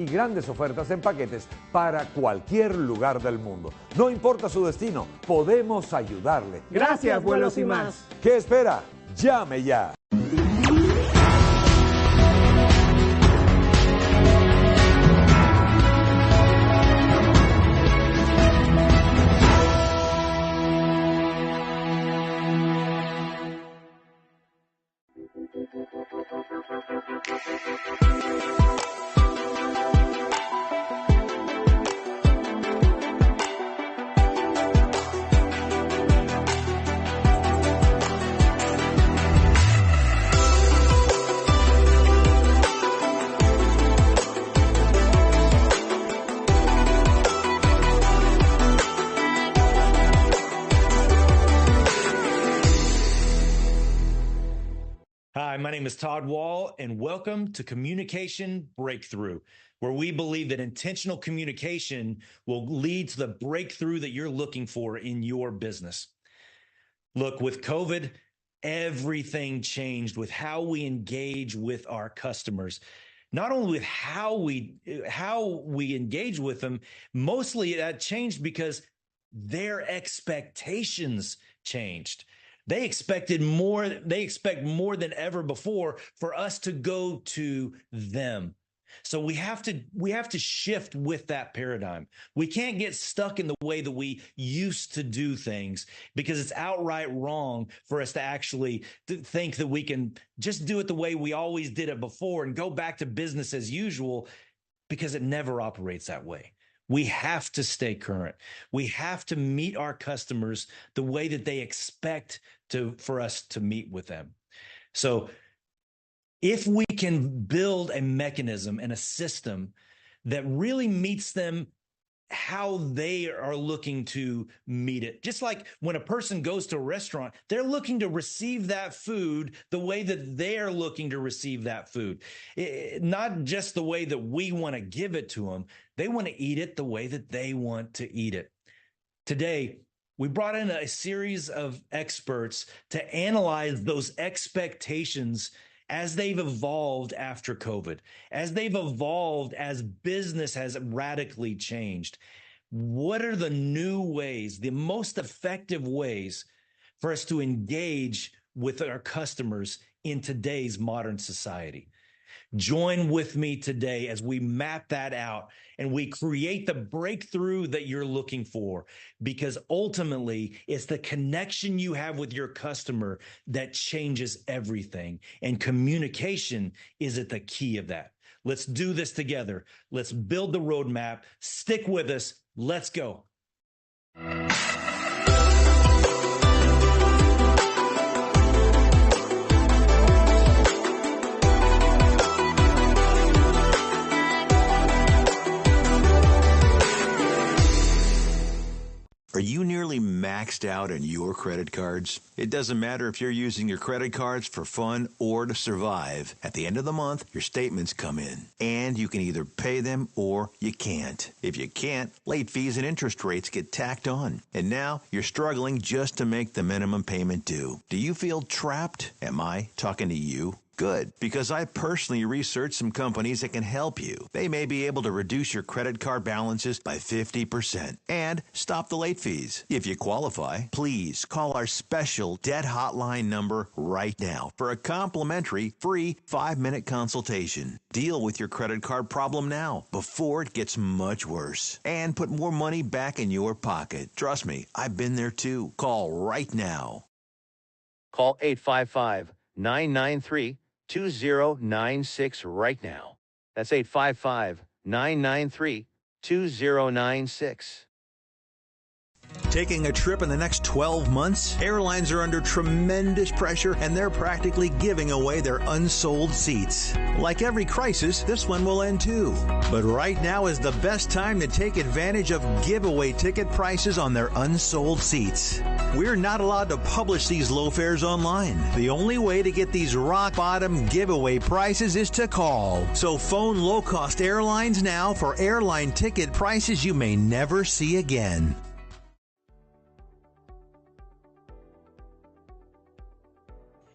y grandes ofertas en paquetes para cualquier lugar del mundo. No importa su destino, podemos ayudarle. Gracias, Vuelos y Más. ¿Qué espera? Llame ya. Hi, my name is Todd Wall, and welcome to Communication Breakthrough, where we believe that intentional communication will lead to the breakthrough that you're looking for in your business. Look, with COVID, everything changed with how we engage with our customers. Not only with how we engage with them, mostly that changed because their expectations changed. They expect more than ever before for us to go to them. So we have to shift with that paradigm. We can't get stuck in the way that we used to do things, because it's outright wrong for us to actually think that we can just do it the way we always did it before and go back to business as usual, because it never operates that way. We have to stay current. We have to meet our customers the way that they expect for us to meet with them. So if we can build a mechanism and a system that really meets them how they are looking to meet it. Just like when a person goes to a restaurant, they're looking to receive that food the way that they're looking to receive that food. Not just the way that we want to give it to them. They want to eat it the way that they want to eat it. Today, we brought in a series of experts to analyze those expectations as they've evolved after COVID, as they've evolved as business has radically changed. What are the new ways, the most effective ways for us to engage with our customers in today's modern society? Join with me today as we map that out and we create the breakthrough that you're looking for, because ultimately it's the connection you have with your customer that changes everything. And communication is at the key of that. Let's do this together. Let's build the roadmap. Stick with us. Let's go. Are you nearly maxed out on your credit cards? It doesn't matter if you're using your credit cards for fun or to survive. At the end of the month, your statements come in, and you can either pay them or you can't. If you can't, late fees and interest rates get tacked on. And now you're struggling just to make the minimum payment due. Do you feel trapped? Am I talking to you? Good, because I personally researched some companies that can help you. They may be able to reduce your credit card balances by 50% and stop the late fees. If you qualify, please call our special debt hotline number right now for a complimentary free 5-minute consultation. Deal with your credit card problem now before it gets much worse and put more money back in your pocket. Trust me, I've been there too. Call right now. Call 855-993-2096 right now. That's 855-993-2096. Taking a trip in the next 12 months? Airlines are under tremendous pressure, and they're practically giving away their unsold seats. Like every crisis, this one will end too. But right now is the best time to take advantage of giveaway ticket prices on their unsold seats. We're not allowed to publish these low fares online. The only way to get these rock-bottom giveaway prices is to call. So phone low-cost airlines now for airline ticket prices you may never see again.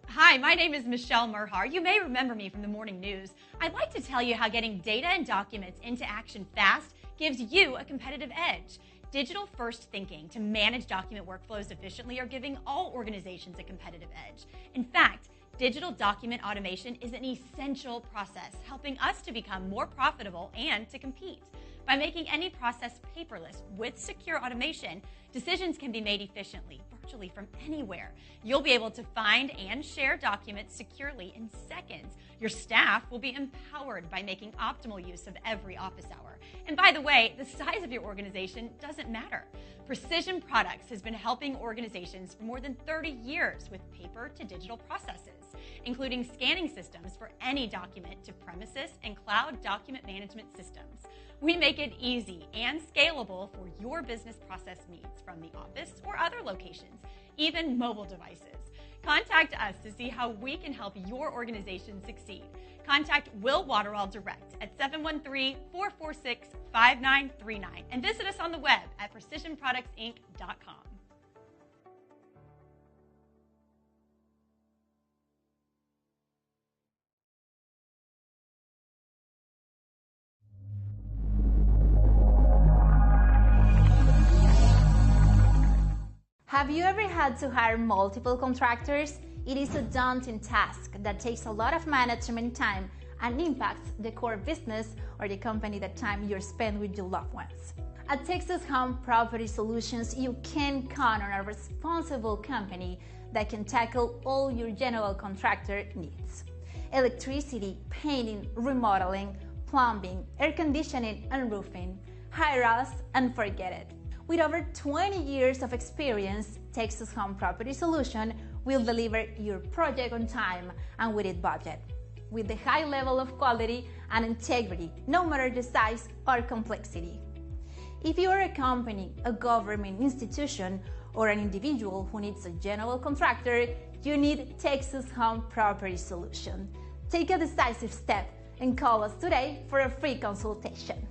Hi, Hi, my name is Michelle Merhar. You may remember me from the morning news. I'd like to tell you how getting data and documents into action fast gives you a competitive edge. Digital first thinking to manage document workflows efficiently are giving all organizations a competitive edge. In fact, digital document automation is an essential process, helping us to become more profitable and to compete. By making any process paperless with secure automation, decisions can be made efficiently, virtually from anywhere. You'll be able to find and share documents securely in seconds. Your staff will be empowered by making optimal use of every office hour. And by the way, the size of your organization doesn't matter. Precision Products has been helping organizations for more than 30 years with paper to digital processes, including scanning systems for any document to premises and cloud document management systems. We make it easy and scalable for your business process needs from the office or other locations, even mobile devices. Contact us to see how we can help your organization succeed. Contact Will Waterall direct at 713-446-5939 and visit us on the web at precisionproductsinc.com. Have you ever had to hire multiple contractors? It is a daunting task that takes a lot of management time and impacts the core business or the company that time you're spent with your loved ones. At Texas Home Property Solutions, you can count on a responsible company that can tackle all your general contractor needs. Electricity, painting, remodeling, plumbing, air conditioning, and roofing. Hire us and forget it. With over 20 years of experience, Texas Home Property Solution will deliver your project on time and within budget, with the high level of quality and integrity, no matter the size or complexity. If you are a company, a government institution, or an individual who needs a general contractor, you need Texas Home Property Solution. Take a decisive step and call us today for a free consultation.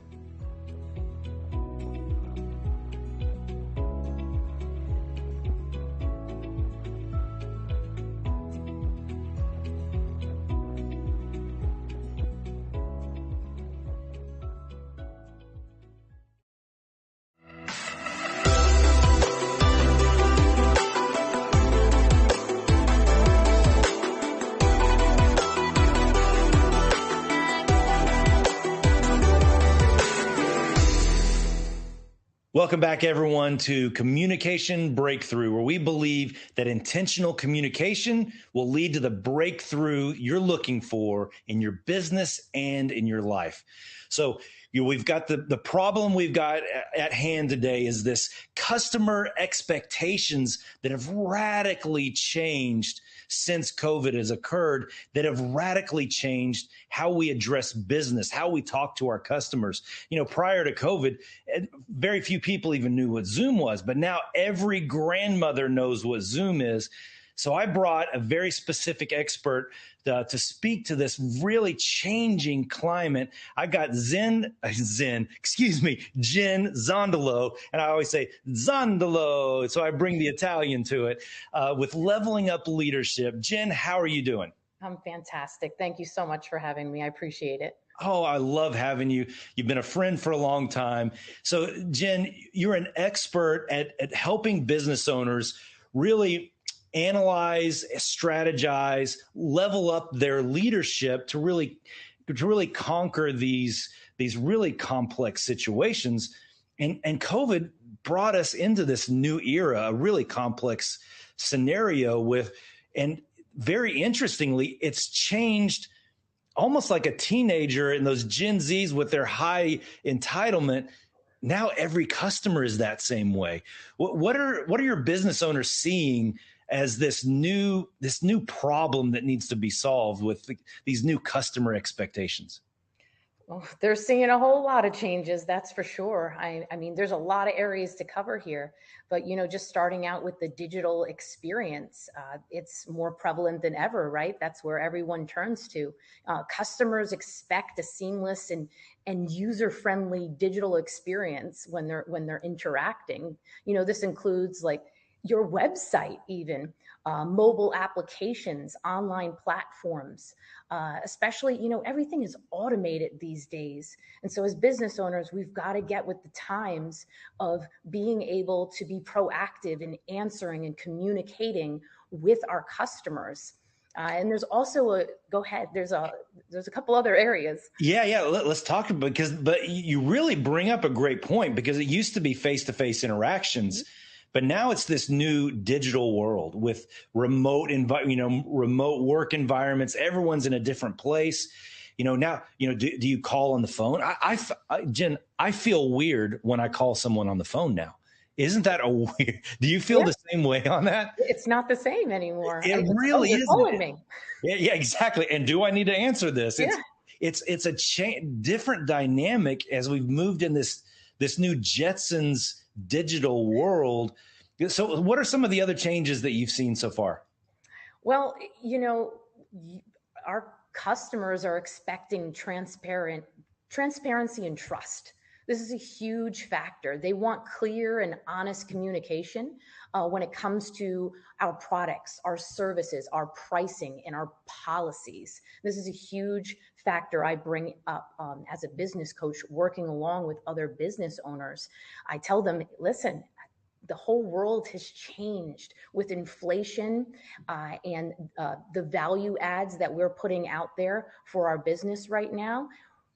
Welcome back, everyone, to Communication Breakthrough, where we believe that intentional communication will lead to the breakthrough you're looking for in your business and in your life. So, we've got the problem we've got at hand today is this customer expectations that have radically changed since COVID has occurred, that have radically changed how we address business, how we talk to our customers. Prior to COVID, very few people even knew what Zoom was, but now every grandmother knows what Zoom is. So I brought a very specific expert to speak to this really changing climate. I got Jen Zondolo, and I always say Zondolo, so I bring the Italian to it, with Leveling Up Leadership. Jen, how are you doing? I'm fantastic. Thank you so much for having me. I appreciate it. Oh, I love having you. You've been a friend for a long time. So, Jen, you're an expert at helping business owners really analyze, strategize, level up their leadership to really conquer these really complex situations. And COVID brought us into this new era, a really complex scenario and very interestingly, it's changed almost like a teenager and those Gen Zs with their high entitlement. Now every customer is that same way. What are your business owners seeing as this new problem that needs to be solved with these new customer expectations? Well, they're seeing a whole lot of changes, that's for sure. I mean, there's a lot of areas to cover here, but just starting out with the digital experience, it's more prevalent than ever, right? That's where everyone turns to. Customers expect a seamless and user-friendly digital experience when they're interacting. This includes your website, even mobile applications, online platforms, especially, everything is automated these days. And so as business owners, we've got to get with the times of being able to be proactive in answering and communicating with our customers. And there's also go ahead. There's a couple other areas. Yeah. Let's talk about, but you really bring up a great point, because it used to be face-to-face interactions, but now it's this new digital world with remote work environments. Everyone's in a different place. Now, do you call on the phone? Jen, I feel weird when I call someone on the phone now. Isn't that a weird? Do you feel the same way on that? It's not the same anymore. It really is. Calling me. Yeah, exactly. And do I need to answer this? Yeah. It's a different dynamic as we've moved in this new Jetsons digital world. So what are some of the other changes that you've seen so far? Well, our customers are expecting transparency and trust. This is a huge factor. They want clear and honest communication when it comes to our products, our services, our pricing, and our policies. This is a huge factor I bring up as a business coach, working along with other business owners. I tell them, listen, the whole world has changed with inflation and the value adds that we're putting out there for our business right now.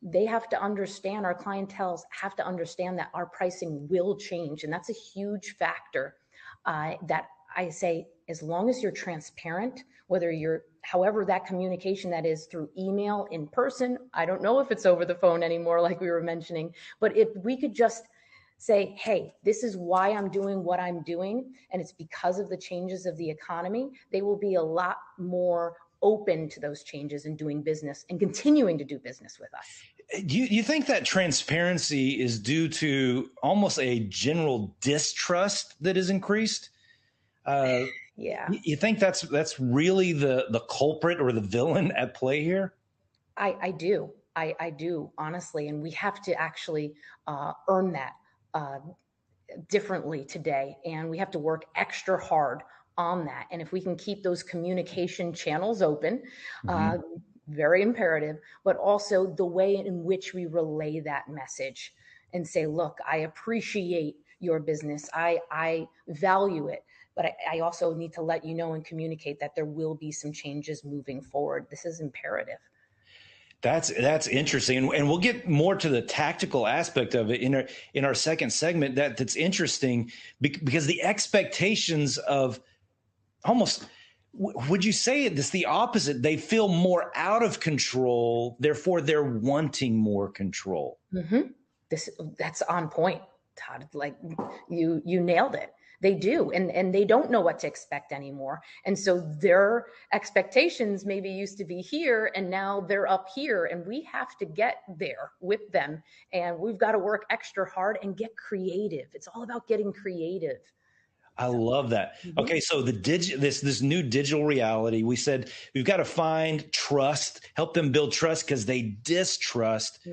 They have to understand, our clientele have to understand that our pricing will change. And that's a huge factor that I say, as long as you're transparent, however that communication that is through email, in person, I don't know if it's over the phone anymore, like we were mentioning, but if we could just say, hey, this is why I'm doing what I'm doing, and it's because of the changes of the economy, they will be a lot more open to those changes and doing business and continuing to do business with us. Do you think that transparency is due to almost a general distrust that is increased? Yeah. You think that's really the culprit or the villain at play here? I do. I do, honestly. And we have to actually earn that differently today. And we have to work extra hard on that. And if we can keep those communication channels open, very imperative, but also the way in which we relay that message and say, look, I appreciate your business. I value it, but I also need to let you know and communicate that there will be some changes moving forward. This is imperative. That's interesting, and we'll get more to the tactical aspect of it in our second segment. That's interesting because the expectations of almost, would you say it's the opposite? They feel more out of control, therefore they're wanting more control. That's on point, Todd. Like you nailed it. They do. And they don't know what to expect anymore. And so their expectations maybe used to be here and now they're up here, and we have to get there with them. And we've got to work extra hard and get creative. It's all about getting creative. I love that. Okay, so this new digital reality, we said we've got to find trust, help them build trust because they distrust,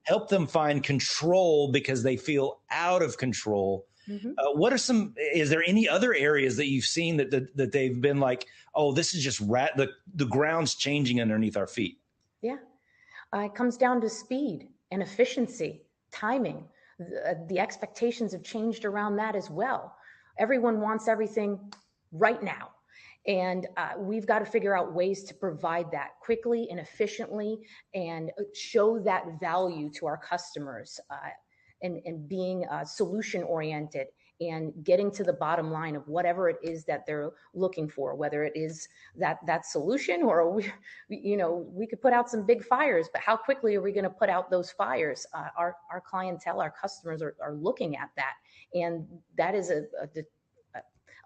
help them find control because they feel out of control. Is there any other areas that you've seen that they've been like, oh, this is just the ground's changing underneath our feet? Yeah, it comes down to speed and efficiency, timing. The expectations have changed around that as well. Everyone wants everything right now. And we've got to figure out ways to provide that quickly and efficiently and show that value to our customers and being solution oriented and getting to the bottom line of whatever it is that they're looking for, whether it is that solution or we could put out some big fires, but how quickly are we going to put out those fires? Our clientele, our customers are looking at that. And that is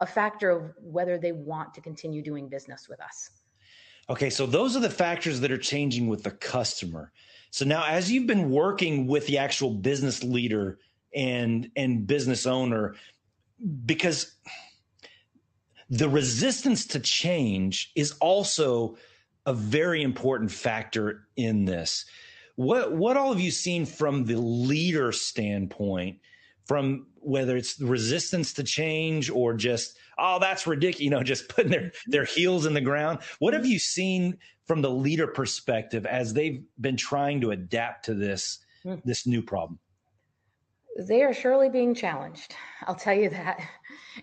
a factor of whether they want to continue doing business with us. Okay, so those are the factors that are changing with the customer. So now, as you've been working with the actual business leader and business owner, because the resistance to change is also a very important factor in this. What all have you seen from the leader standpoint from whether it's resistance to change or just, oh, that's ridiculous, just putting their heels in the ground. What have you seen from the leader perspective as they've been trying to adapt to this new problem? They are surely being challenged. I'll tell you that.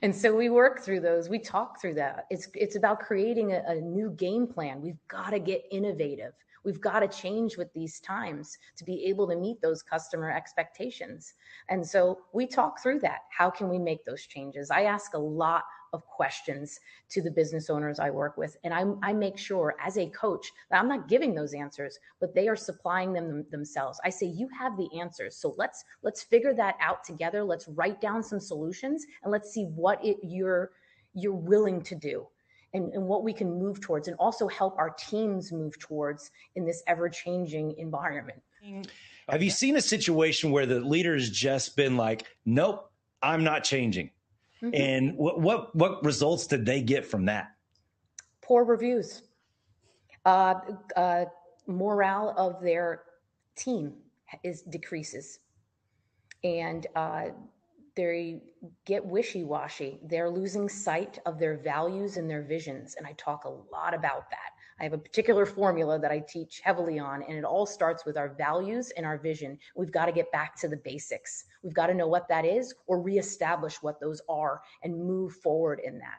And so we work through those. We talk through that. It's about creating a new game plan. We've got to get innovative. We've got to change with these times to be able to meet those customer expectations. And so we talk through that. How can we make those changes? I ask a lot of questions to the business owners I work with. And I make sure as a coach that I'm not giving those answers, but they are supplying them themselves. I say, you have the answers. So let's figure that out together. Let's write down some solutions and let's see what you're willing to do. And what we can move towards, and also help our teams move towards in this ever-changing environment. Have you seen a situation where the leader's just been like, nope, I'm not changing? Mm-hmm. And what results did they get from that? Poor reviews. Morale of their team decreases. And they get wishy-washy. They're losing sight of their values and their visions. And I talk a lot about that. I have a particular formula that I teach heavily on, and it all starts with our values and our vision. We've got to get back to the basics. We've got to know what that is, or reestablish what those are and move forward in that.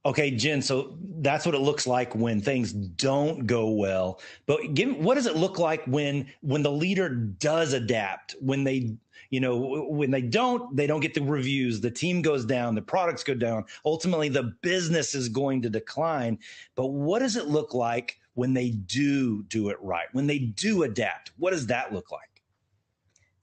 Okay, Jen, so that's what it looks like when things don't go well. But what does it look like when the leader does adapt, when they don't get the reviews, the team goes down, the products go down, ultimately the business is going to decline. But what does it look like when they do it right, when they do adapt? What does that look like?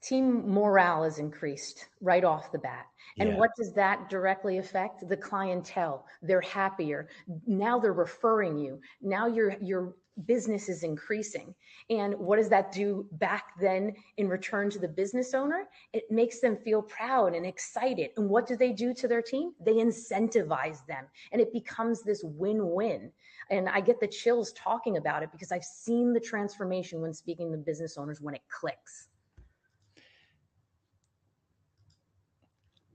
Team morale is increased right off the bat. And what does that directly affect? The clientele. They're happier. Now they're referring you. Now your business is increasing. And what does that do back then in return to the business owner? It makes them feel proud and excited. And what do they do to their team? They incentivize them. And it becomes this win-win. And I get the chills talking about it because I've seen the transformation when speaking to business owners when it clicks.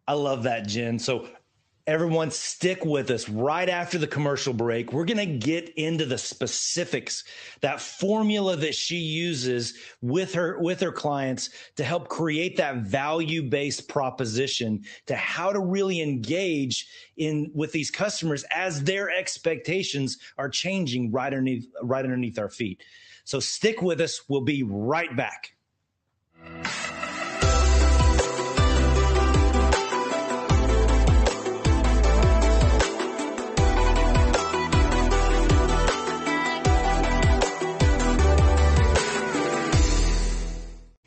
I love that, Jen. So everyone stick with us. Right after the commercial break, we're going to get into the specifics, that formula that she uses with her clients to help create that value-based proposition to how to really engage with these customers as their expectations are changing right underneath our feet. So stick with us. We'll be right back.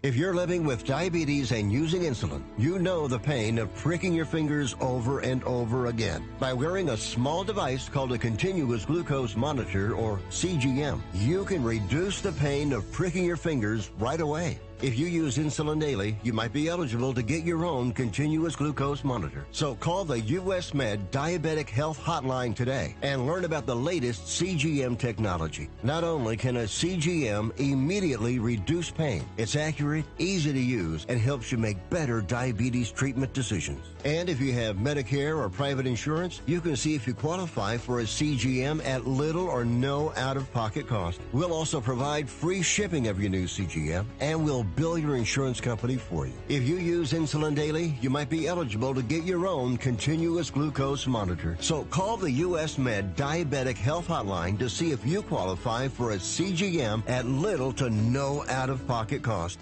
If you're living with diabetes and using insulin, you know the pain of pricking your fingers over and over again. By wearing a small device called a continuous glucose monitor, or CGM, you can reduce the pain of pricking your fingers right away. If you use insulin daily, you might be eligible to get your own continuous glucose monitor. So call the US Med Diabetic Health Hotline today and learn about the latest CGM technology. Not only can a CGM immediately reduce pain, it's accurate, easy to use, and helps you make better diabetes treatment decisions. And if you have Medicare or private insurance, you can see if you qualify for a CGM at little or no out-of-pocket cost. We'll also provide free shipping of your new CGM, and we'll bill your insurance company for you. If you use insulin daily, you might be eligible to get your own continuous glucose monitor. So call the US Med Diabetic Health Hotline to see if you qualify for a CGM at little to no out-of-pocket cost.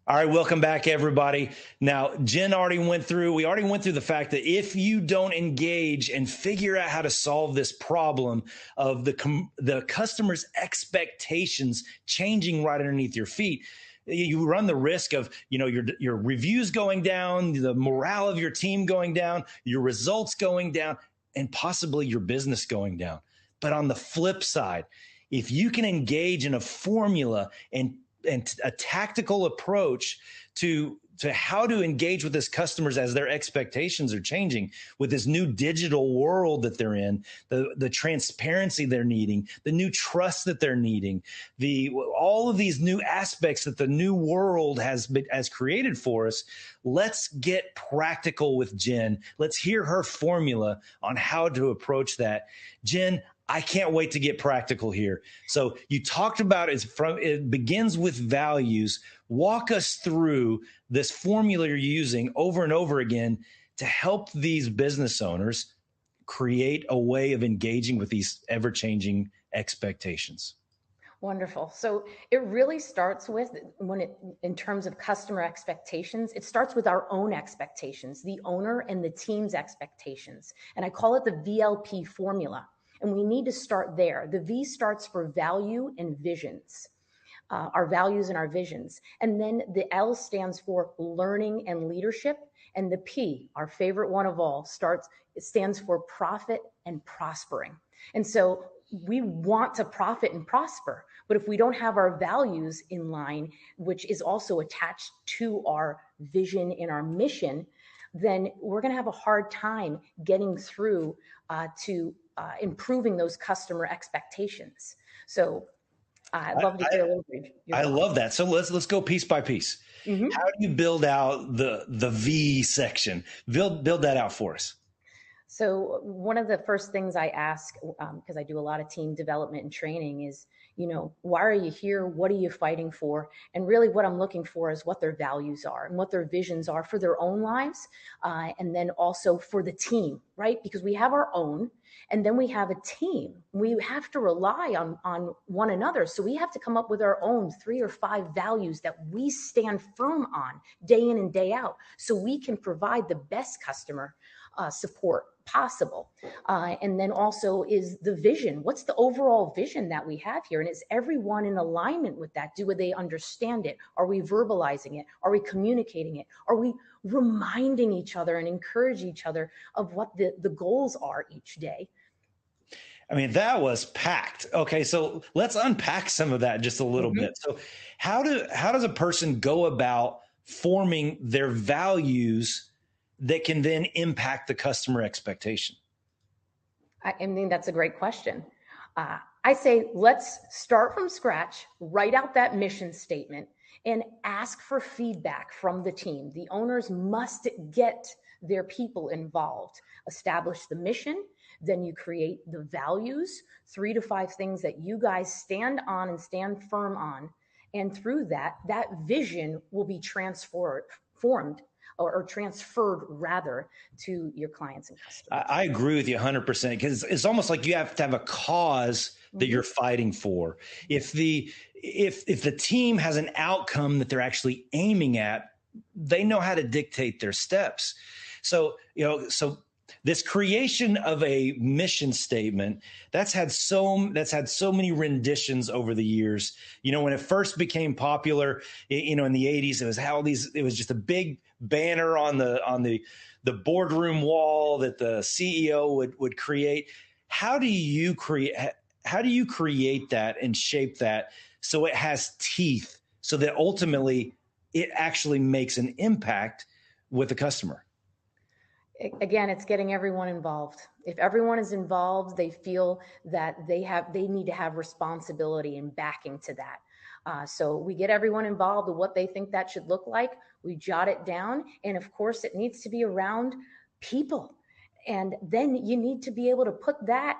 All right, welcome back, everybody. Now, Jen already went through the fact that if you don't engage and figure out how to solve this problem of the customer's expectations changing right underneath your feet, you run the risk of, your reviews going down, the morale of your team going down, your results going down, and possibly your business going down. But on the flip side, if you can engage in a formula and a tactical approach to how to engage with his customers as their expectations are changing with this new digital world that they're in, the transparency they're needing, the new trust that they're needing, all of these new aspects that the new world has created for us. Let's get practical with Jen. Let's hear her formula on how to approach that. Jen, I can't wait to get practical here. So you talked about it begins with values. Walk us through this formula you're using over and over again to help these business owners create a way of engaging with these ever-changing expectations. Wonderful. So it really starts with, in terms of customer expectations, it starts with our own expectations, the owner and the team's expectations. And I call it the VLP formula. And we need to start there. The V starts for value and visions, our values and our visions. And then the L stands for learning and leadership. And the P, our favorite one of all, stands for profit and prospering. And so we want to profit and prosper. But if we don't have our values in line, which is also attached to our vision and our mission, then we're going to have a hard time getting through to improving those customer expectations. So I'd love to hear a little bit. I love that. So let's go piece by piece. Mm-hmm. How do you build out the V section? Build that out for us. So one of the first things I ask, because I do a lot of team development and training, is, why are you here? What are you fighting for? And really what I'm looking for is what their values are and what their visions are for their own lives. And then also for the team, right? Because we have our own, and then we have a team. We have to rely on one another. So we have to come up with our own 3 or 5 values that we stand firm on day in and day out, so we can provide the best customer support possible. And then also is the vision. What's the overall vision that we have here? And is everyone in alignment with that? Do they understand it? Are we verbalizing it? Are we communicating it? Are we reminding each other and encourage each other of what the goals are each day? I mean, that was packed. Okay, so let's unpack some of that just a little bit. So how does a person go about forming their values that can then impact the customer expectation? I mean, that's a great question. I say, let's start from scratch, write out that mission statement, and ask for feedback from the team. The owners must get their people involved. Establish the mission, then you create the values, 3 to 5 things that you guys stand on and stand firm on. And through that vision will be transferred rather to your clients and customers. I agree with you 100%, because it's almost like you have to have a cause that you're fighting for. If the team has an outcome that they're actually aiming at, they know how to dictate their steps. So this creation of a mission statement that's had so many renditions over the years. When it first became popular, in the 80s, it was just a big banner on the boardroom wall that the CEO would create. How do you create that and shape that so it has teeth, so that ultimately it actually makes an impact with the customer? Again, it's getting everyone involved. If everyone is involved, they feel that they need to have responsibility and backing to that. So we get everyone involved with what they think that should look like. We jot it down. And of course, it needs to be around people. And then you need to be able to put that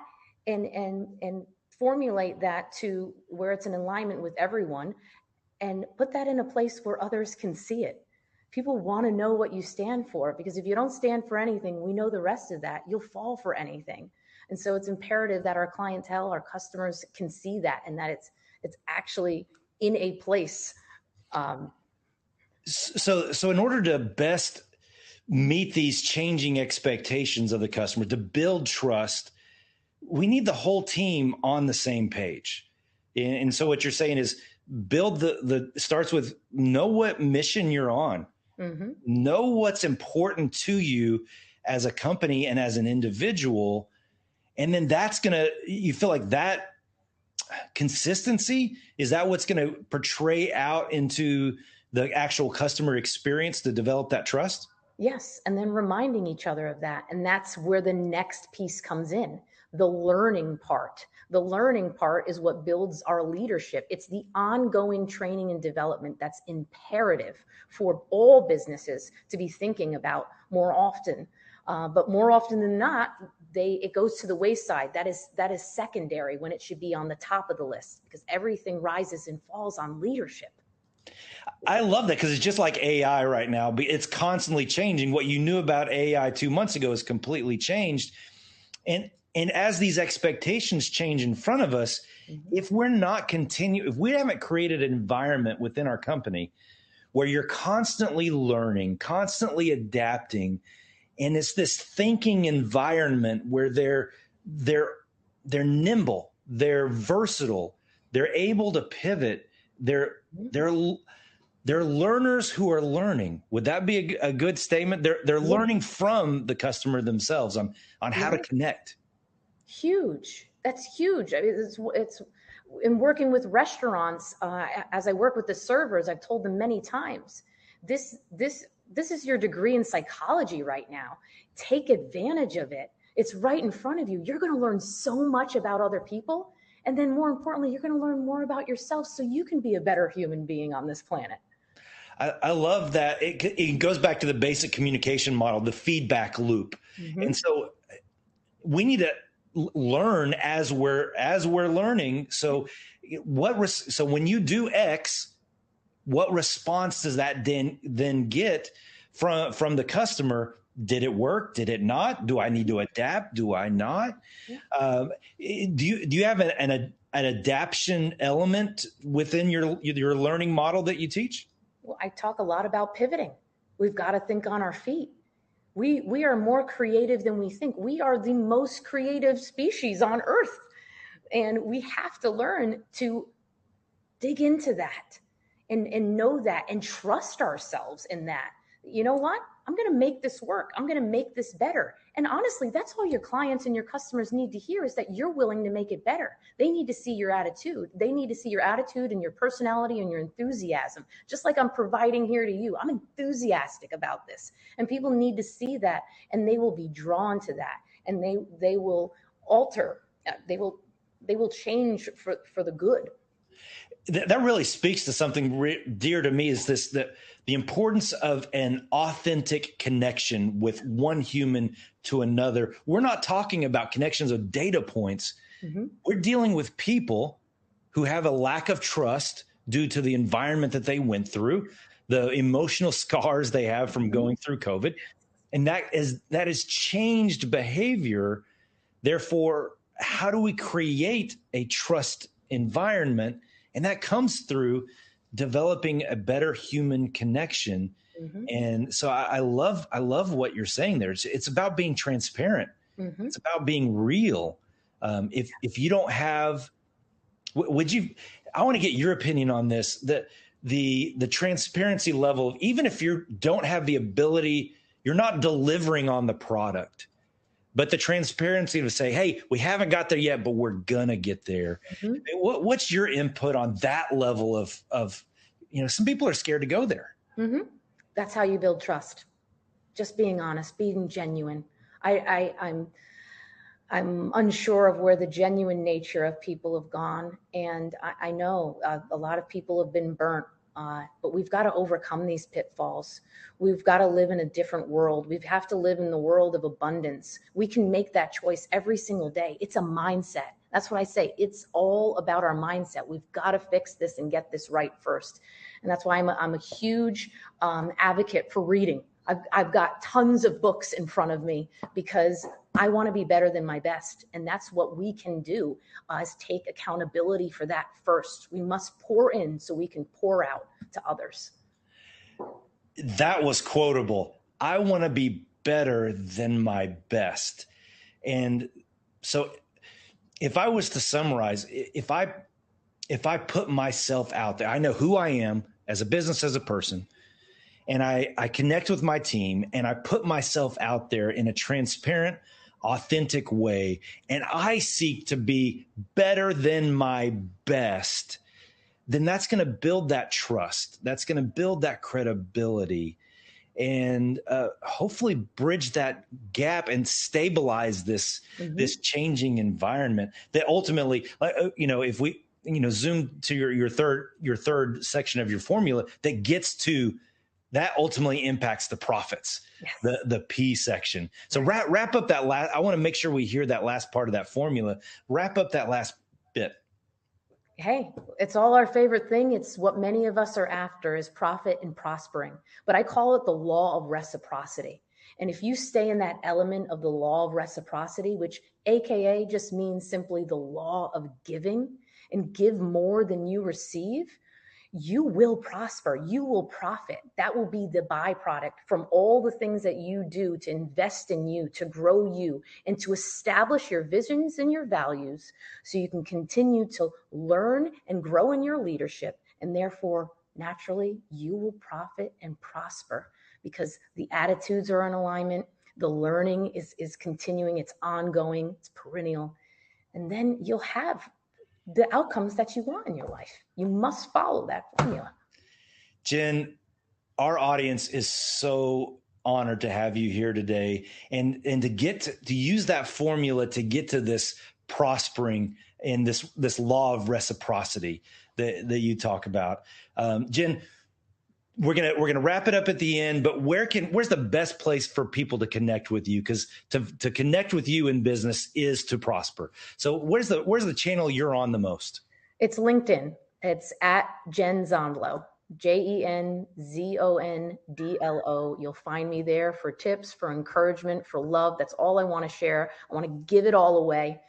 and formulate that to where it's in alignment with everyone, and put that in a place where others can see it. People want to know what you stand for, because if you don't stand for anything, we know the rest of that. You'll fall for anything. And so it's imperative that our clientele, our customers can see that, and that it's actually in a place. So in order to best meet these changing expectations of the customer, to build trust, we need the whole team on the same page. And so what you're saying is build starts with know what mission you're on. Know what's important to you as a company and as an individual. And then you feel like that consistency? Is that what's going to portray out into the actual customer experience to develop that trust? Yes. And then reminding each other of that. And that's where the next piece comes in, the learning part. The learning part is what builds our leadership. It's the ongoing training and development that's imperative for all businesses to be thinking about more often. But more often than not, it goes to the wayside. That is secondary when it should be on the top of the list, because everything rises and falls on leadership. I love that, because it's just like AI right now. It's constantly changing. What you knew about AI 2 months ago is completely changed. And as these expectations change in front of us, if we haven't created an environment within our company where you're constantly learning, constantly adapting, and it's this thinking environment where they're nimble, they're versatile, they're able to pivot, they're learners who are learning. Would that be a good statement? They're learning from the customer themselves on how to connect. Huge. That's huge. I mean, it's in working with restaurants. As I work with the servers, I've told them many times, this is your degree in psychology right now. Take advantage of it. It's right in front of you. You're going to learn so much about other people. And then more importantly, you're going to learn more about yourself so you can be a better human being on this planet. I love that. It goes back to the basic communication model, the feedback loop. And so we need to learn as we're learning. So when you do X, what response does that then get from the customer? Did it work? Did it not? Do I need to adapt? Do I not? Do you have an adaption element within your learning model that you teach? Well, I talk a lot about pivoting. We've got to think on our feet. We are more creative than we think. We are the most creative species on Earth. And we have to learn to dig into that and know that and trust ourselves in that. You know what? I'm going to make this work. I'm going to make this better. And honestly, that's all your clients and your customers need to hear, is that you're willing to make it better. They need to see your attitude. They need to see your attitude and your personality and your enthusiasm. Just like I'm providing here to you. I'm enthusiastic about this. And people need to see that, and they will be drawn to that. And they will alter. They will change for the good. That really speaks to something dear to me, is the importance of an authentic connection with one human to another. We're not talking about connections of data points. We're dealing with people who have a lack of trust due to the environment that they went through, the emotional scars they have from going through COVID. And that has changed behavior. Therefore, how do we create a trust environment? And that comes through developing a better human connection. And so I love what you're saying there. It's about being transparent. It's about being real. If you don't have, I want to get your opinion on this, that the transparency level, even if you don't have the ability, you're not delivering on the product, but the transparency to say, hey, we haven't got there yet, but we're going to get there. What's your input on that level of, some people are scared to go there. That's how you build trust. Just being honest, being genuine. I'm unsure of where the genuine nature of people have gone. And I know a lot of people have been burnt. But we've got to overcome these pitfalls. We've got to live in a different world. We have to live in the world of abundance. We can make that choice every single day. It's a mindset. That's what I say. It's all about our mindset. We've got to fix this and get this right first. And that's why I'm a huge advocate for reading. I've got tons of books in front of me because I want to be better than my best. And that's what we can do, is take accountability for that first. We must pour in so we can pour out to others. That was quotable. I want to be better than my best. And so if I was to summarize, if I put myself out there, I know who I am as a business, as a person, and I connect with my team and I put myself out there in a transparent, authentic way, and I seek to be better than my best, then that's going to build that trust. That's going to build that credibility, and hopefully bridge that gap and stabilize this changing environment that ultimately, if we zoom to your third section of your formula, that gets to that ultimately impacts the profits. Yes. The P section. So wrap up that last. I want to make sure we hear that last part of that formula. Wrap up that last bit. Hey, it's all our favorite thing. It's what many of us are after, is profit and prospering. But I call it the law of reciprocity. And if you stay in that element of the law of reciprocity, which AKA just means simply the law of giving, and give more than you receive, you will prosper. You will profit. That will be the byproduct from all the things that you do to invest in you, to grow you, and to establish your visions and your values so you can continue to learn and grow in your leadership. And therefore, naturally, you will profit and prosper because the attitudes are in alignment. The learning is continuing. It's ongoing. It's perennial. And then you'll have the outcomes that you want in your life. You must follow that formula. Jen, our audience is so honored to have you here today, and to get to use that formula to get to this prospering and this law of reciprocity that you talk about. Jen, we're gonna wrap it up at the end, but where's the best place for people to connect with you? Because to connect with you in business is to prosper. So where's the channel you're on the most? It's LinkedIn. It's at Jen Zondlo, JenZondlo. You'll find me there for tips, for encouragement, for love. That's all I want to share. I want to give it all away.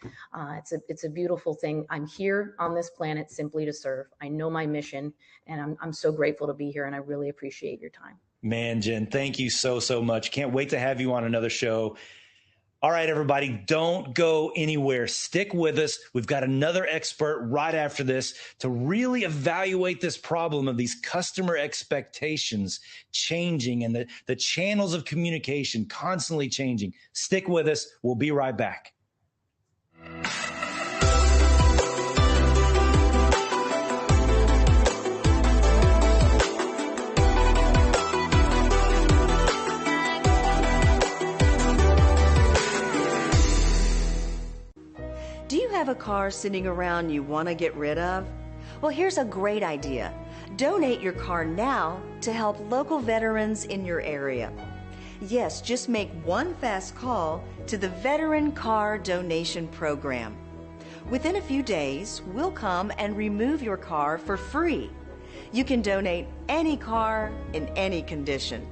It's a beautiful thing. I'm here on this planet simply to serve. I know my mission, and I'm so grateful to be here, and I really appreciate your time. Man, Jen, thank you so much. Can't wait to have you on another show. All right, everybody, don't go anywhere. Stick with us. We've got another expert right after this to really evaluate this problem of these customer expectations changing and the channels of communication constantly changing. Stick with us. We'll be right back. Do you have a car sitting around you want to get rid of? Well, here's a great idea. Donate your car now to help local veterans in your area. Yes, just make one fast call to the Veteran Car Donation Program. Within a few days, we'll come and remove your car for free. You can donate any car in any condition.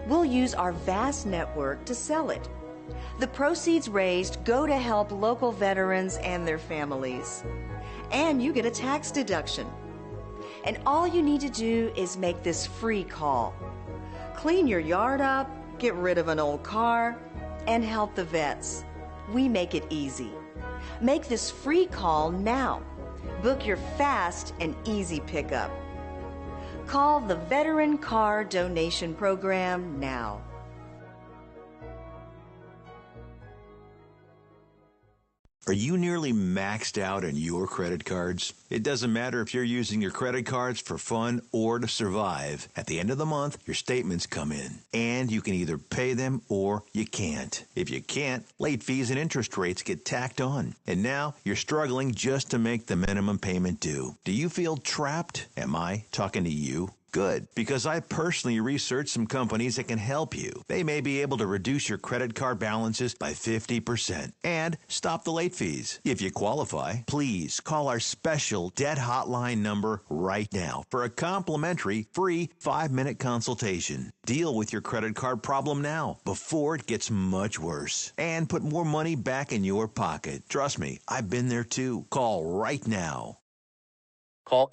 We'll use our vast network to sell it. The proceeds raised go to help local veterans and their families. And you get a tax deduction. And all you need to do is make this free call. Clean your yard up, get rid of an old car, and help the vets. We make it easy. Make this free call now. Book your fast and easy pickup. Call the Veteran Car Donation Program now. Are you nearly maxed out on your credit cards? It doesn't matter if you're using your credit cards for fun or to survive. At the end of the month, your statements come in, and you can either pay them or you can't. If you can't, late fees and interest rates get tacked on. And now you're struggling just to make the minimum payment due. Do you feel trapped? Am I talking to you? Good, because I personally researched some companies that can help you. They may be able to reduce your credit card balances by 50% and stop the late fees. If you qualify, please call our special debt hotline number right now for a complimentary free 5-minute consultation. Deal with your credit card problem now before it gets much worse and put more money back in your pocket. Trust me, I've been there too. Call right now. Call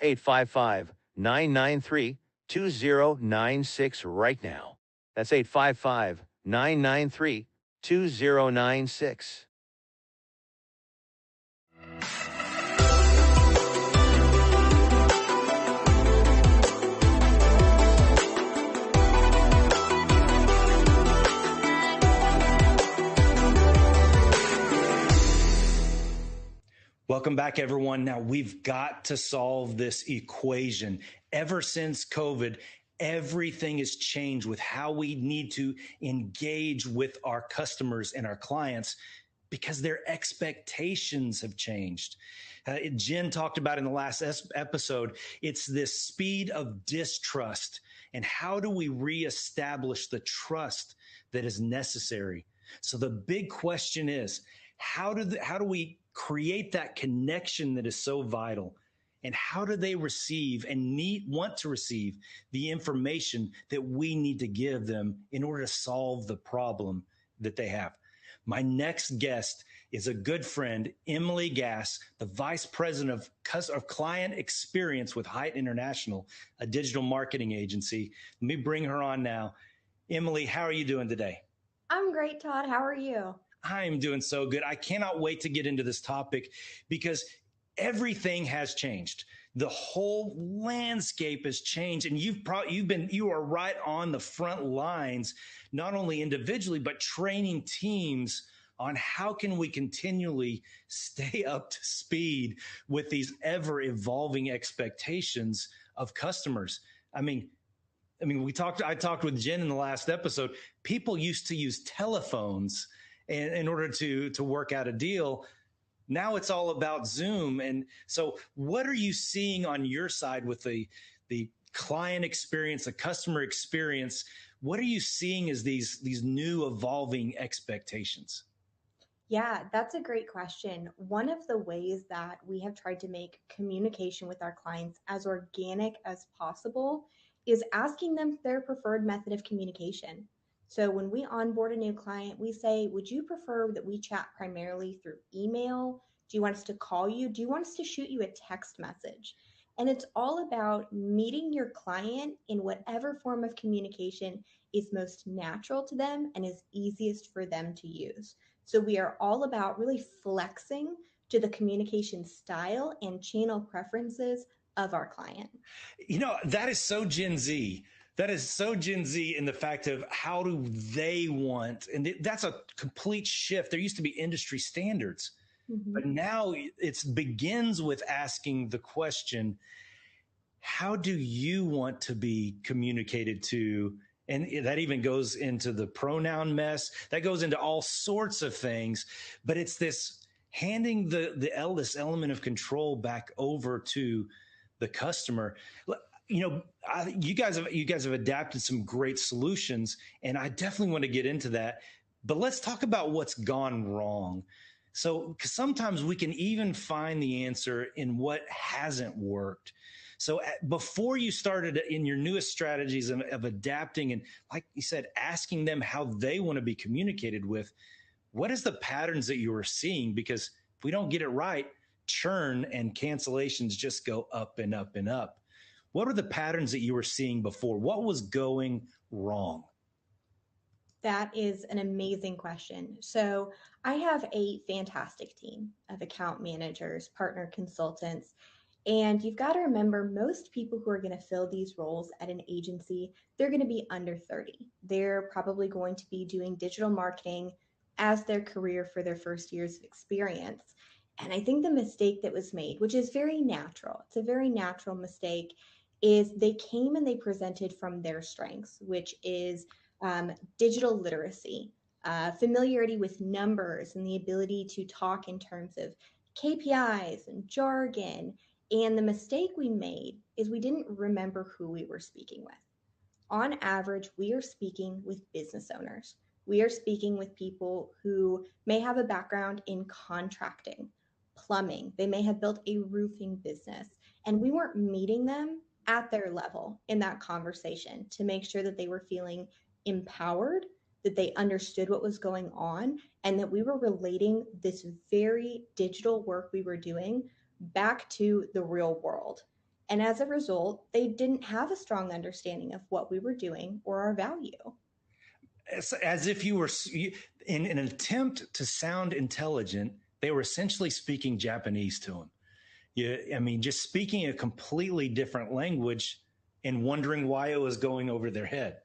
855-993-2096 right now. That's 855-993-2096. Welcome back, everyone. Now, we've got to solve this equation. Ever since COVID, everything has changed with how we need to engage with our customers and our clients because their expectations have changed. Jen talked about in the last episode, it's this speed of distrust. And how do we reestablish the trust that is necessary? So the big question is, how do we create that connection that is so vital? And how do they receive and want to receive the information that we need to give them in order to solve the problem that they have? My next guest is a good friend, Emily Gass, the Vice President of Client Experience with Hyatt International, a digital marketing agency. Let me bring her on now. Emily, how are you doing today? I'm great, Todd. How are you? I'm doing so good. I cannot wait to get into this topic because everything has changed. The whole landscape has changed, and you are right on the front lines, not only individually, but training teams on how can we continually stay up to speed with these ever evolving expectations of customers. I talked with Jen in the last episode. People used to use telephones in order to work out a deal. Now it's all about Zoom. And so what are you seeing on your side with the client experience, the customer experience? What are you seeing as these new evolving expectations? Yeah, that's a great question. One of the ways that we have tried to make communication with our clients as organic as possible is asking them their preferred method of communication. So when we onboard a new client, we say, would you prefer that we chat primarily through email? Do you want us to call you? Do you want us to shoot you a text message? And it's all about meeting your client in whatever form of communication is most natural to them and is easiest for them to use. So we are all about really flexing to the communication style and channel preferences of our client. You know, that is so Gen Z. That is so Gen Z in the fact of how do they want, and that's a complete shift. There used to be industry standards, but now it begins with asking the question, how do you want to be communicated to? And that even goes into the pronoun mess. That goes into all sorts of things, but it's this handing this element of control back over to the customer. You know, you guys have adapted some great solutions, and I definitely want to get into that. But let's talk about what's gone wrong. So, 'cause sometimes we can even find the answer in what hasn't worked. So, before you started in your newest strategies of adapting and, like you said, asking them how they want to be communicated with, what is the patterns that you were seeing? Because if we don't get it right, churn and cancellations just go up and up and up. What are the patterns that you were seeing before? What was going wrong? That is an amazing question. So I have a fantastic team of account managers, partner consultants, and you've got to remember most people who are going to fill these roles at an agency, they're going to be under 30. They're probably going to be doing digital marketing as their career for their first years of experience. And I think the mistake that was made, which is very natural, it's a very natural mistake, is they came and they presented from their strengths, which is digital literacy, familiarity with numbers, and the ability to talk in terms of KPIs and jargon. And the mistake we made is we didn't remember who we were speaking with. On average, we are speaking with business owners. We are speaking with people who may have a background in contracting, plumbing. They may have built a roofing business, and we weren't meeting them at their level in that conversation to make sure that they were feeling empowered, that they understood what was going on, and that we were relating this very digital work we were doing back to the real world. And as a result, they didn't have a strong understanding of what we were doing or our value. As if you were, in an attempt to sound intelligent, they were essentially speaking Japanese to them. Just speaking a completely different language and wondering why it was going over their head.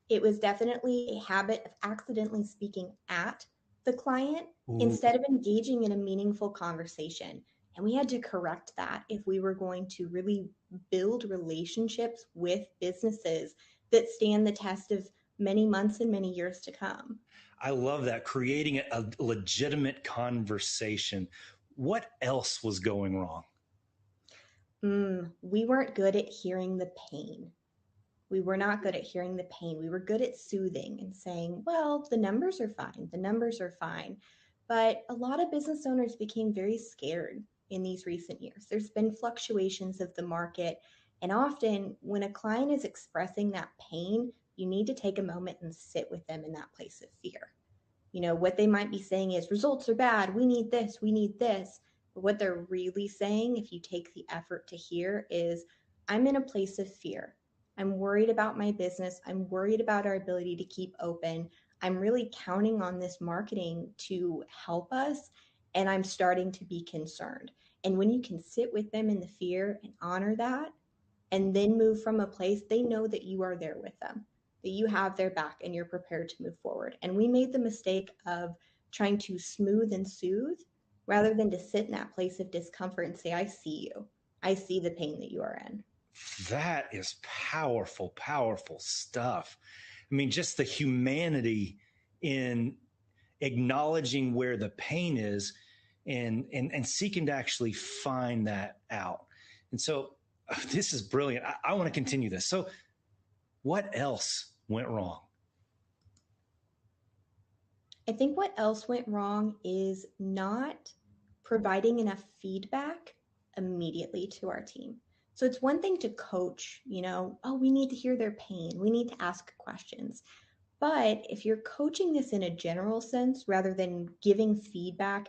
It was definitely a habit of accidentally speaking at the client Ooh. instead of engaging in a meaningful conversation. And we had to correct that if we were going to really build relationships with businesses that stand the test of many months and many years to come. I love that, creating a legitimate conversation. What else was going wrong? We weren't good at hearing the pain. We were not good at hearing the pain. We were good at soothing and saying, well, the numbers are fine. The numbers are fine. But a lot of business owners became very scared in these recent years. There's been fluctuations of the market. And often when a client is expressing that pain, you need to take a moment and sit with them in that place of fear. You know, what they might be saying is results are bad. We need this. We need this. But what they're really saying, if you take the effort to hear, is I'm in a place of fear. I'm worried about my business. I'm worried about our ability to keep open. I'm really counting on this marketing to help us, and I'm starting to be concerned. And when you can sit with them in the fear and honor that, and then move from a place, they know that you are there with them, that you have their back and you're prepared to move forward. And we made the mistake of trying to smooth and soothe rather than to sit in that place of discomfort and say, I see you. I see the pain that you are in. That is powerful, powerful stuff. I mean, just the humanity in acknowledging where the pain is and seeking to actually find that out. And so this is brilliant. I want to continue this. So what else went wrong? I think what else went wrong is not providing enough feedback immediately to our team. So it's one thing to coach, you know, oh, we need to hear their pain. We need to ask questions. But if you're coaching this in a general sense, rather than giving feedback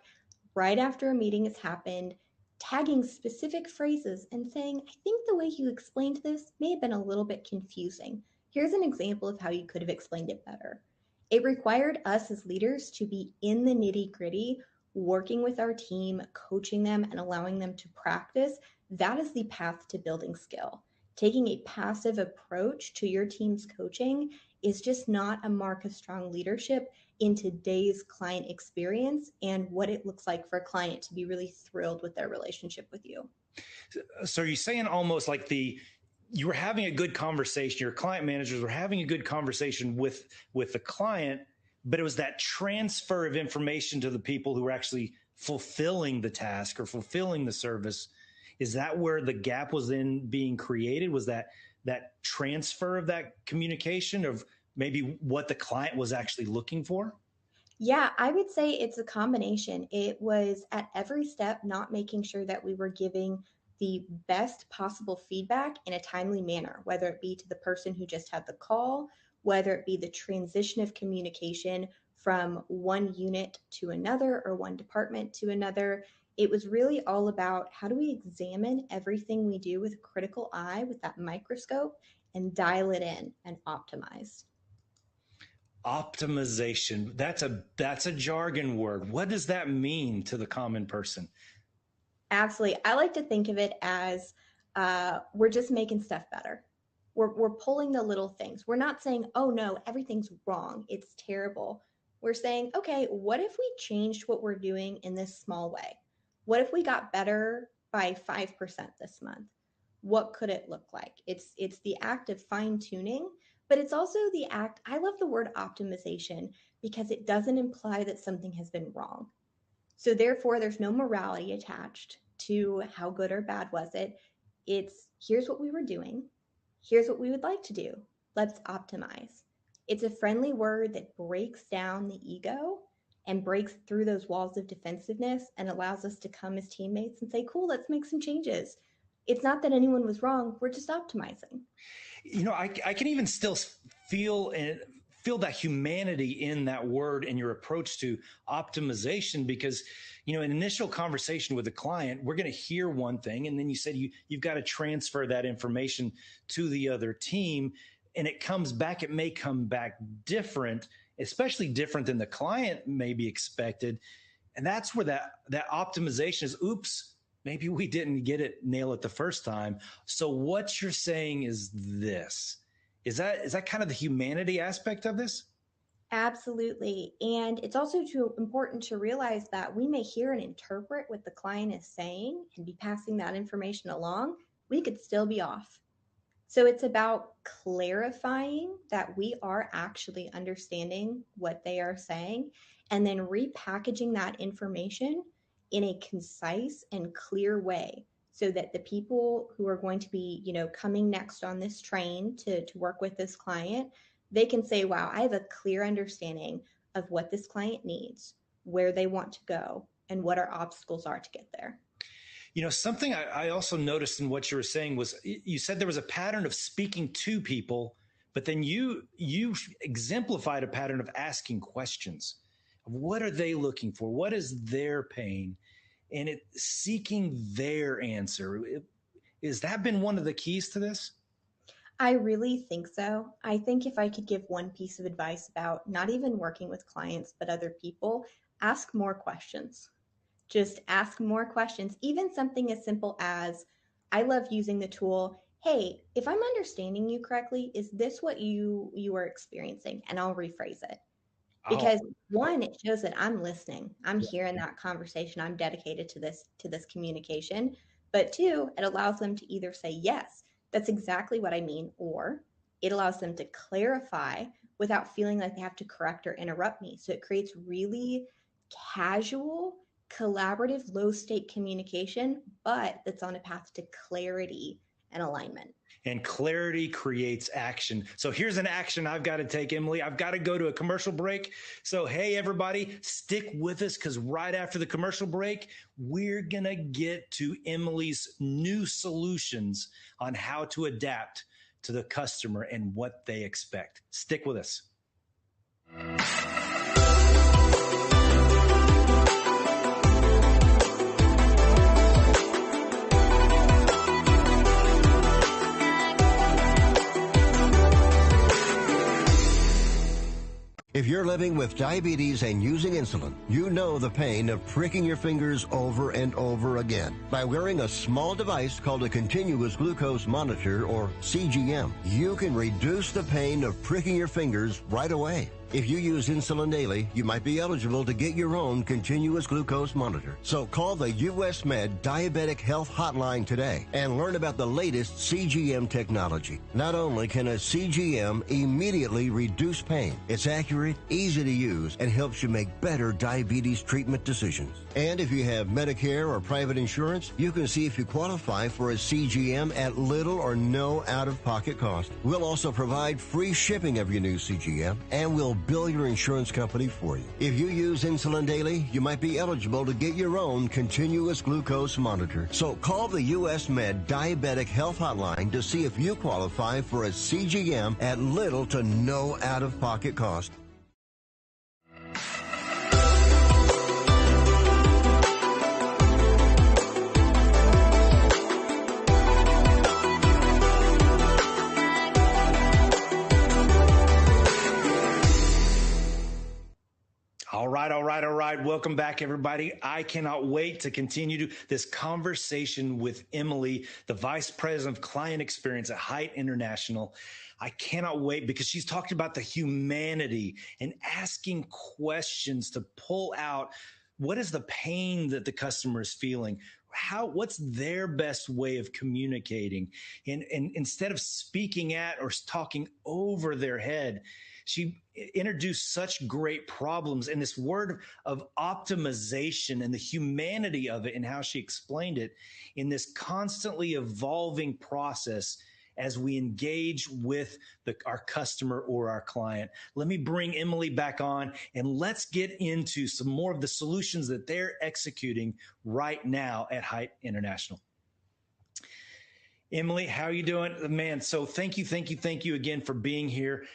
right after a meeting has happened, tagging specific phrases and saying, I think the way you explained this may have been a little bit confusing. Here's an example of how you could have explained it better. It required us as leaders to be in the nitty-gritty, working with our team, coaching them, and allowing them to practice. That is the path to building skill. Taking a passive approach to your team's coaching is just not a mark of strong leadership in today's client experience and what it looks like for a client to be really thrilled with their relationship with you. So are you saying almost like you were having a good conversation, your client managers were having a good conversation with the client, but it was that transfer of information to the people who were actually fulfilling the task or fulfilling the service? Is that where the gap was then being created? Was that transfer of that communication of maybe what the client was actually looking for? Yeah, I would say it's a combination. It was at every step not making sure that we were giving the best possible feedback in a timely manner, whether it be to the person who just had the call, whether it be the transition of communication from one unit to another or one department to another. It was really all about how do we examine everything we do with a critical eye, with that microscope, and dial it in and optimize. Optimization. That's a jargon word. What does that mean to the common person? Absolutely. I like to think of it as we're just making stuff better. We're pulling the little things. We're not saying, oh no, everything's wrong. It's terrible. We're saying, okay, what if we changed what we're doing in this small way? What if we got better by 5% this month? What could it look like? It's the act of fine tuning, but it's also the act. I love the word optimization because it doesn't imply that something has been wrong. So therefore, there's no morality attached to how good or bad was it. It's here's what we were doing. Here's what we would like to do. Let's optimize. It's a friendly word that breaks down the ego and breaks through those walls of defensiveness and allows us to come as teammates and say, cool, let's make some changes. It's not that anyone was wrong. We're just optimizing. You know, I can even still feel that humanity in that word and your approach to optimization, because, you know, an initial conversation with a client, we're going to hear one thing. And then you said you've got to transfer that information to the other team, and it comes back. It may come back different, especially different than the client may be expected. And that's where that optimization is, oops, maybe we didn't nail it the first time. So what you're saying is this. Is that kind of the humanity aspect of this? Absolutely. And it's also important to realize that we may hear and interpret what the client is saying and be passing that information along. We could still be off. So it's about clarifying that we are actually understanding what they are saying and then repackaging that information in a concise and clear way so that the people who are going to be, coming next on this train to work with this client, they can say, wow, I have a clear understanding of what this client needs, where they want to go, and what our obstacles are to get there. Something I also noticed in what you were saying was you said there was a pattern of speaking to people, but then you exemplified a pattern of asking questions. What are they looking for? What is their pain? And seeking their answer. Has that been one of the keys to this? I really think so. I think if I could give one piece of advice about not even working with clients, but other people, ask more questions. Just ask more questions. Even something as simple as, I love using the tool, hey, if I'm understanding you correctly, is this what you are experiencing? And I'll rephrase it. Because one, it shows that I'm listening. I'm hearing that conversation. I'm dedicated to this communication. But two, it allows them to either say, yes, that's exactly what I mean, or it allows them to clarify without feeling like they have to correct or interrupt me. So it creates really casual, collaborative, low stake communication, but that's on a path to clarity and alignment. And clarity creates action. So here's an action I've got to take, Emily. I've got to go to a commercial break. So, hey, everybody, stick with us because right after the commercial break, we're going to get to Emily's new solutions on how to adapt to the customer and what they expect. Stick with us. If you're living with diabetes and using insulin, you know the pain of pricking your fingers over and over again. By wearing a small device called a continuous glucose monitor, or CGM, you can reduce the pain of pricking your fingers right away. If you use insulin daily, you might be eligible to get your own continuous glucose monitor. So call the US Med Diabetic Health Hotline today and learn about the latest CGM technology. Not only can a CGM immediately reduce pain, it's accurate, easy to use, and helps you make better diabetes treatment decisions. And if you have Medicare or private insurance, you can see if you qualify for a CGM at little or no out-of-pocket cost. We'll also provide free shipping of your new CGM, and we'll bill your insurance company for you. If you use insulin daily, you might be eligible to get your own continuous glucose monitor. So call the US Med Diabetic Health Hotline to see if you qualify for a CGM at little to no out-of-pocket cost. All right. Welcome back, everybody. I cannot wait to continue this conversation with Emily, the Vice President of Client Experience at Hite International. I cannot wait because she's talked about the humanity and asking questions to pull out what is the pain that the customer is feeling. What's their best way of communicating? And instead of speaking at or talking over their head, she introduced such great problems, and this word of optimization and the humanity of it and how she explained it in this constantly evolving process as we engage with our customer or our client. Let me bring Emily back on and let's get into some more of the solutions that they're executing right now at Hite International. Emily, how are you doing? Man, so thank you again for being here.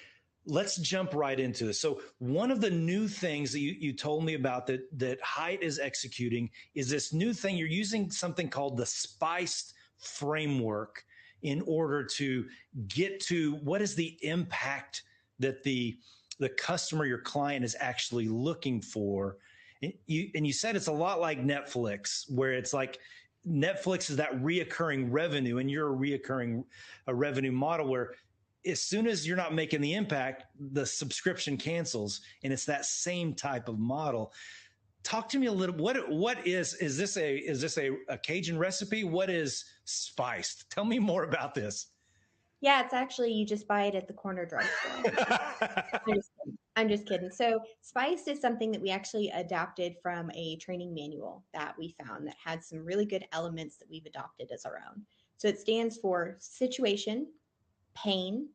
Let's jump right into this. So one of the new things that you told me about that Hite is executing is this new thing. You're using something called the SPICE framework in order to get to what is the impact that the customer, your client, is actually looking for. And you said it's a lot like Netflix, where it's like Netflix is that reoccurring revenue, and you're a reoccurring revenue model where as soon as you're not making the impact, the subscription cancels, and it's that same type of model. Talk to me a little. What is this a Cajun recipe? What is spiced? Tell me more about this. Yeah, it's actually, you just buy it at the corner drugstore. I'm just kidding. So spiced is something that we actually adapted from a training manual that we found that had some really good elements that we've adopted as our own. So it stands for situation, pain,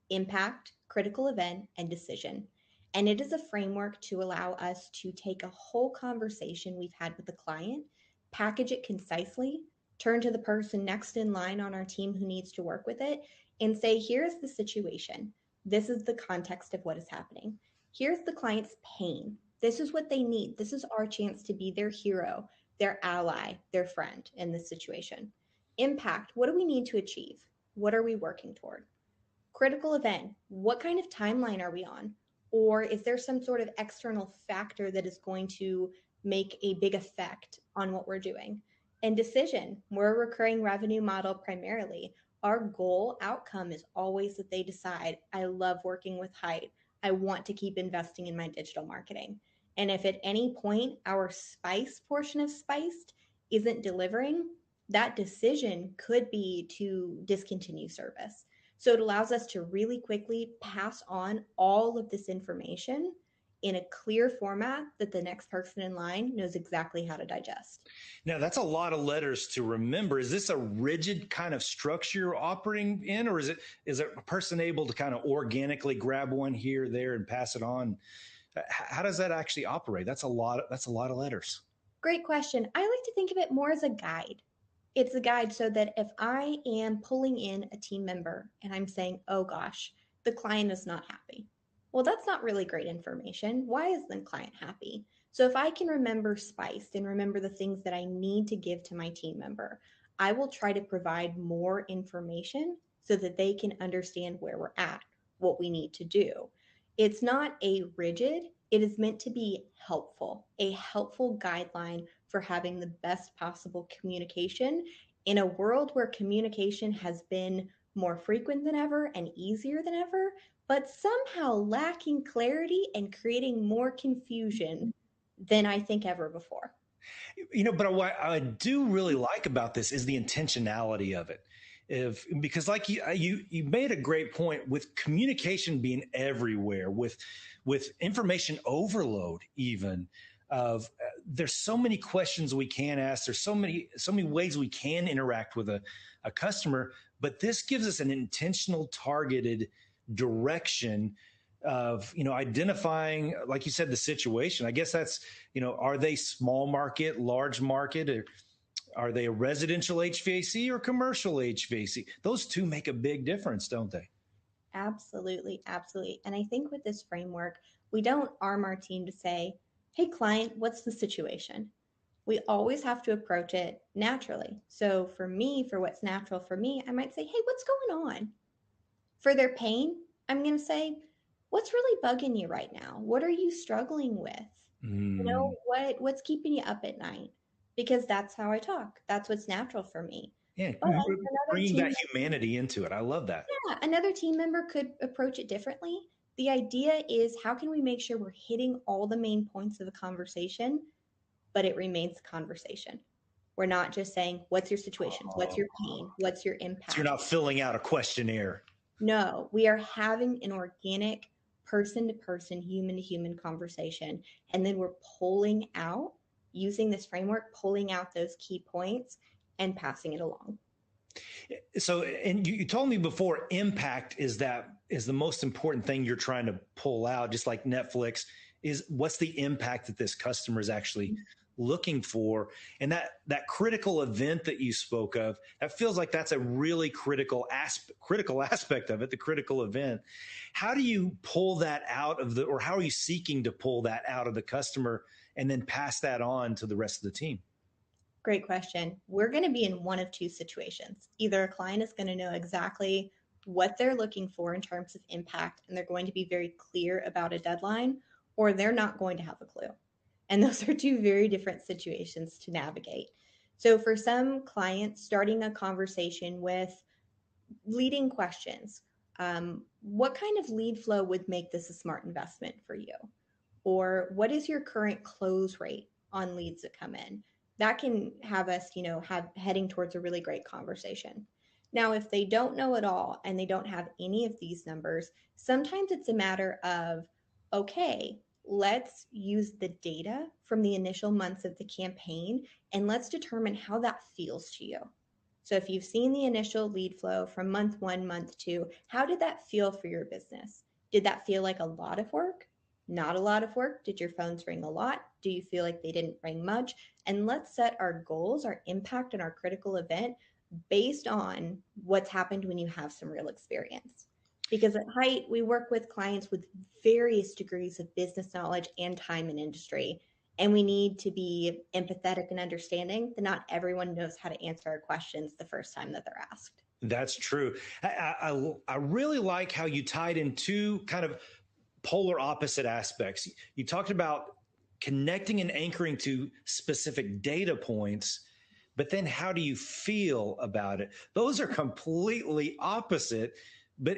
impact, critical event, and decision. And it is a framework to allow us to take a whole conversation we've had with the client, package it concisely, turn to the person next in line on our team who needs to work with it, and say, here's the situation. This is the context of what is happening. Here's the client's pain. This is what they need. This is our chance to be their hero, their ally, their friend in this situation. Impact, what do we need to achieve? What are we working toward? Critical event, what kind of timeline are we on? Or is there some sort of external factor that is going to make a big effect on what we're doing? And decision, we're a recurring revenue model primarily. Our goal outcome is always that they decide, I love working with Hyde. I want to keep investing in my digital marketing. And if at any point our spice portion of spiced isn't delivering, that decision could be to discontinue service. So it allows us to really quickly pass on all of this information in a clear format that the next person in line knows exactly how to digest. Now, that's a lot of letters to remember. Is this a rigid kind of structure you're operating in, or is it a person able to kind of organically grab one here, there, and pass it on? How does that actually operate? That's a lot of letters. Great question. I like to think of it more as a guide. It's a guide so that if I am pulling in a team member and I'm saying, oh gosh, the client is not happy. Well, that's not really great information. Why is the client happy? So if I can remember spiced and remember the things that I need to give to my team member, I will try to provide more information so that they can understand where we're at, what we need to do. It's not a rigid, it is meant to be helpful, a helpful guideline for having the best possible communication in a world where communication has been more frequent than ever and easier than ever, but somehow lacking clarity and creating more confusion than I think ever before. But what I do really like about this is the intentionality of it. Because like you made a great point with communication being everywhere, with information overload, even of there's so many questions we can ask. There's so many ways we can interact with a customer, but this gives us an intentional, targeted direction of, identifying, like you said, the situation. I guess that's, are they small market, large market, or are they a residential HVAC or commercial HVAC? Those two make a big difference, don't they? Absolutely, absolutely. And I think with this framework, we don't arm our team to say, hey, client, what's the situation? We always have to approach it naturally. So for me, for what's natural for me, I might say, hey, what's going on? For their pain, I'm going to say, what's really bugging you right now? What are you struggling with? What's keeping you up at night? Because that's how I talk. That's what's natural for me. Yeah, bringing that humanity into it. I love that. Yeah, another team member could approach it differently. The idea is, how can we make sure we're hitting all the main points of the conversation, but it remains a conversation? We're not just saying, what's your situation? What's your pain? What's your impact? So you're not filling out a questionnaire. No, we are having an organic person-to-person, human-to-human conversation. And then we're pulling out, using this framework, pulling out those key points and passing it along. So, and you told me before, impact is the most important thing you're trying to pull out, just like Netflix, is what's the impact that this customer is actually looking for. And that critical event that you spoke of, that feels like that's a really critical aspect of it, the critical event. How do you pull that out of or how are you seeking to pull that out of the customer and then pass that on to the rest of the team? Great question. We're going to be in one of two situations. Either a client is going to know exactly what they're looking for in terms of impact, and they're going to be very clear about a deadline, or they're not going to have a clue. And those are two very different situations to navigate. So for some clients, starting a conversation with leading questions, What kind of lead flow would make this a smart investment for you? Or what is your current close rate on leads that come in? That can have us, have heading towards a really great conversation. Now, if they don't know at all and they don't have any of these numbers, sometimes it's a matter of, okay, let's use the data from the initial months of the campaign and let's determine how that feels to you. So if you've seen the initial lead flow from month 1, month 2, how did that feel for your business? Did that feel like a lot of work? Not a lot of work? Did your phones ring a lot? Do you feel like they didn't ring much? And let's set our goals, our impact, and our critical event based on what's happened when you have some real experience. Because at Height, we work with clients with various degrees of business knowledge and time in industry. And we need to be empathetic and understanding that not everyone knows how to answer our questions the first time that they're asked. That's true. I really like how you tied in two kind of polar opposite aspects. You talked about connecting and anchoring to specific data points, but then how do you feel about it? Those are completely opposite, but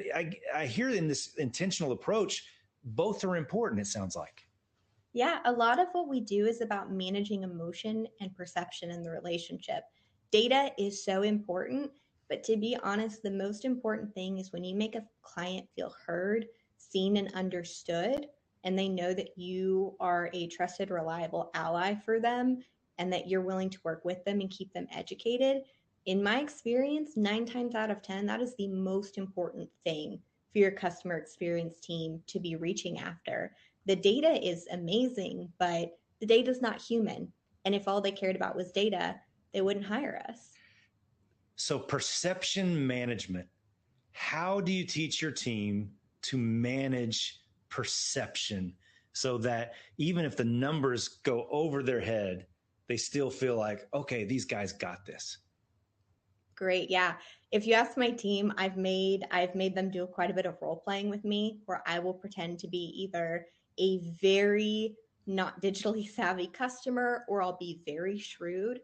I hear in this intentional approach, both are important, it sounds like. Yeah, a lot of what we do is about managing emotion and perception in the relationship. Data is so important, but to be honest, the most important thing is when you make a client feel heard, seen, and understood, and they know that you are a trusted, reliable ally for them and that you're willing to work with them and keep them educated. In my experience, 9 times out of 10, that is the most important thing for your customer experience team to be reaching after. The data is amazing, but the data is not human. And if all they cared about was data, they wouldn't hire us. So perception management, how do you teach your team to manage perception so that even if the numbers go over their head, they still feel like, okay, these guys got this? Great. Yeah. If you ask my team, I've made them do quite a bit of role playing with me where I will pretend to be either a very not digitally savvy customer or I'll be very shrewd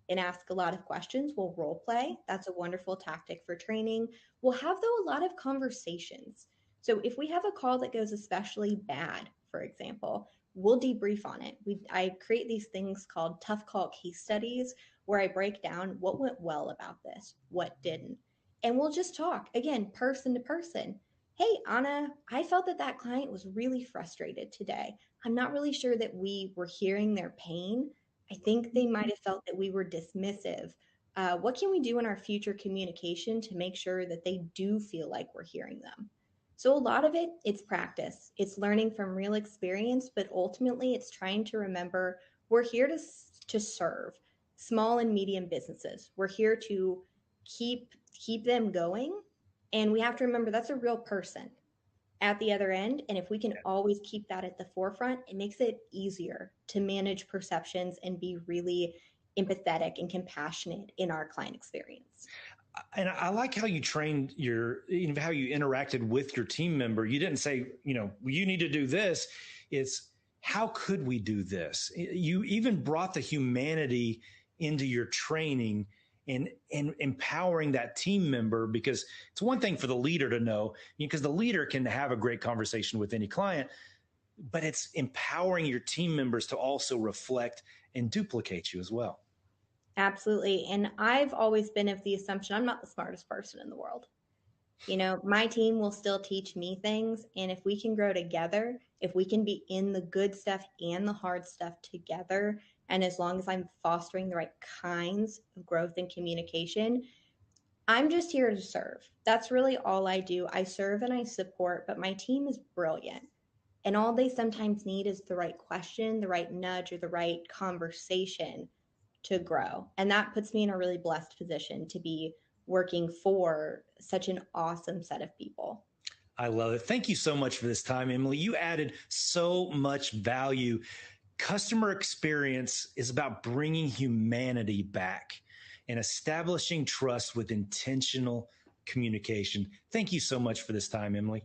and ask a lot of questions. We'll role play. That's a wonderful tactic for training. We'll have, though, a lot of conversations. So if we have a call that goes especially bad, for example, we'll debrief on it. I create these things called tough call case studies where I break down what went well about this, what didn't. And we'll just talk, again, person to person. Hey, Anna, I felt that client was really frustrated today. I'm not really sure that we were hearing their pain. I think they might have felt that we were dismissive. What can we do in our future communication to make sure that they do feel like we're hearing them? So a lot of it, it's practice. It's learning from real experience, but ultimately it's trying to remember we're here to serve small and medium businesses. We're here to keep them going. And we have to remember that's a real person at the other end. And if we can always keep that at the forefront, it makes it easier to manage perceptions and be really empathetic and compassionate in our client experience. And I like how you trained how you interacted with your team member. You didn't say, you need to do this. It's how could we do this? You even brought the humanity into your training and empowering that team member, because it's one thing for the leader to know, because the leader can have a great conversation with any client, but it's empowering your team members to also reflect and duplicate you as well. Absolutely. And I've always been of the assumption I'm not the smartest person in the world. My team will still teach me things. And if we can grow together, if we can be in the good stuff and the hard stuff together, and as long as I'm fostering the right kinds of growth and communication, I'm just here to serve. That's really all I do. I serve and I support, but my team is brilliant. And all they sometimes need is the right question, the right nudge, or the right conversation to grow. And that puts me in a really blessed position to be working for such an awesome set of people. I love it. Thank you so much for this time, Emily. You added so much value. Customer experience is about bringing humanity back and establishing trust with intentional communication. Thank you so much for this time, Emily.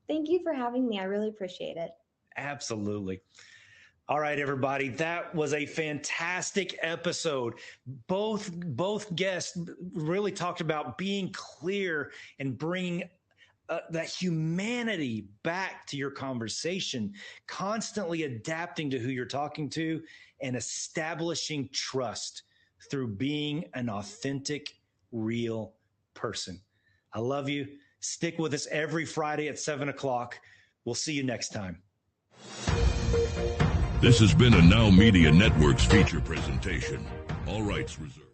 Thank you for having me. I really appreciate it. Absolutely. All right, everybody. That was a fantastic episode. Both guests really talked about being clear and bringing that humanity back to your conversation, constantly adapting to who you're talking to and establishing trust through being an authentic, real person. I love you. Stick with us every Friday at 7 o'clock. We'll see you next time. This has been a NowMedia Networks feature presentation. All rights reserved.